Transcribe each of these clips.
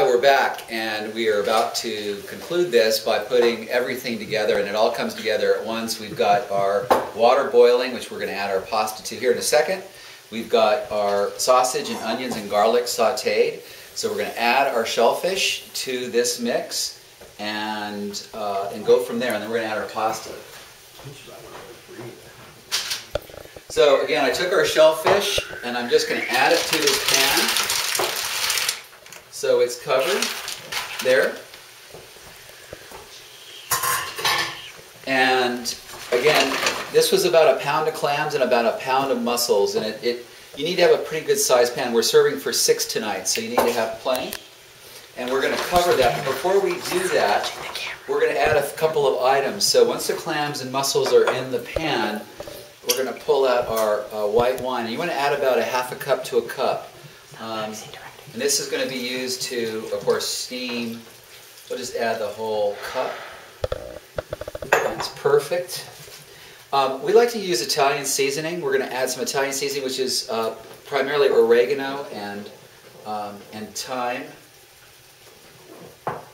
Hi, we're back, and we are about to conclude this by putting everything together, and it all comes together at once. We've got our water boiling, which we're going to add our pasta to here in a second. We've got our sausage and onions and garlic sauteed. So we're going to add our shellfish to this mix and go from there, and then we're going to add our pasta. So again, I took our shellfish, and I'm just going to add it to this pan. So it's covered there. And again, this was about a pound of clams and about a pound of mussels. And you need to have a pretty good sized pan. We're serving for 6 tonight, so you need to have plenty. And we're going to cover that. Before we do that, we're going to add a couple of items. So once the clams and mussels are in the pan, we're going to pull out our white wine. And you want to add about a half a cup to a cup. And this is going to be used to, of course, steam. We'll just add the whole cup. That's perfect. We like to use Italian seasoning. We're going to add some Italian seasoning, which is primarily oregano and thyme.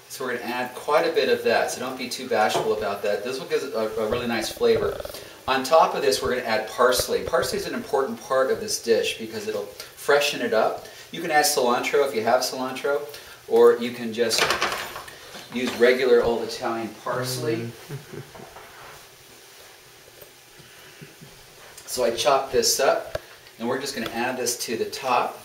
So we're going to add quite a bit of that, so don't be too bashful about that. This will give a really nice flavor. On top of this, we're going to add parsley. Parsley is an important part of this dish because it'll freshen it up. You can add cilantro if you have cilantro, or you can just use regular old Italian parsley. So I chopped this up, and we're just going to add this to the top.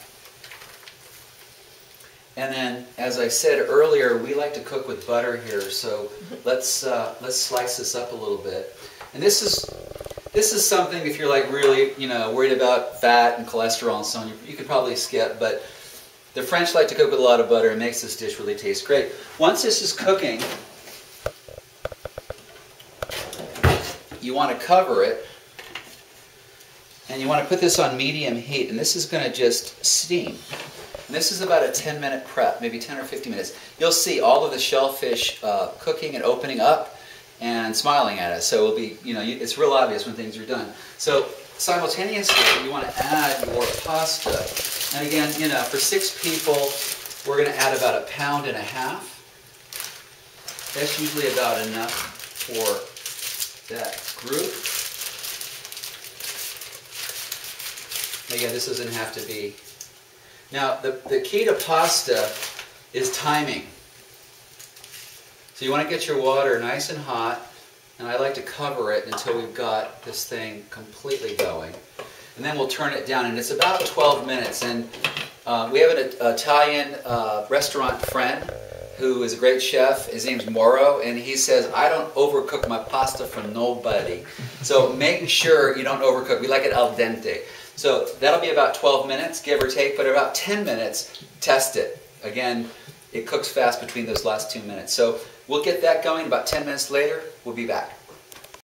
And then, as I said earlier, we like to cook with butter here, so let's slice this up a little bit. And this is something, if you're like really, worried about fat and cholesterol and so on, you could probably skip, but the French like to cook with a lot of butter and makes this dish really taste great. Once this is cooking, you want to cover it, and you want to put this on medium heat, and this is going to just steam. And this is about a 10-minute prep, maybe 10 or 15 minutes. You'll see all of the shellfish cooking and opening up and smiling at us. So it'll be, it's real obvious when things are done. So simultaneously, you want to add your pasta. And again, for 6 people, we're going to add about a pound and a half. That's usually about enough for that group. Again, this doesn't have to be. Now, the key to pasta is timing. So you want to get your water nice and hot, and I like to cover it until we've got this thing completely going. And then we'll turn it down, and it's about 12 minutes. And we have an Italian restaurant friend who is a great chef. His name's Moro, and he says, I don't overcook my pasta for nobody. So make sure you don't overcook. We like it al dente. So that'll be about 12 minutes, give or take, but about 10 minutes, test it. Again, it cooks fast between those last 2 minutes. So we'll get that going. About 10 minutes later, we'll be back.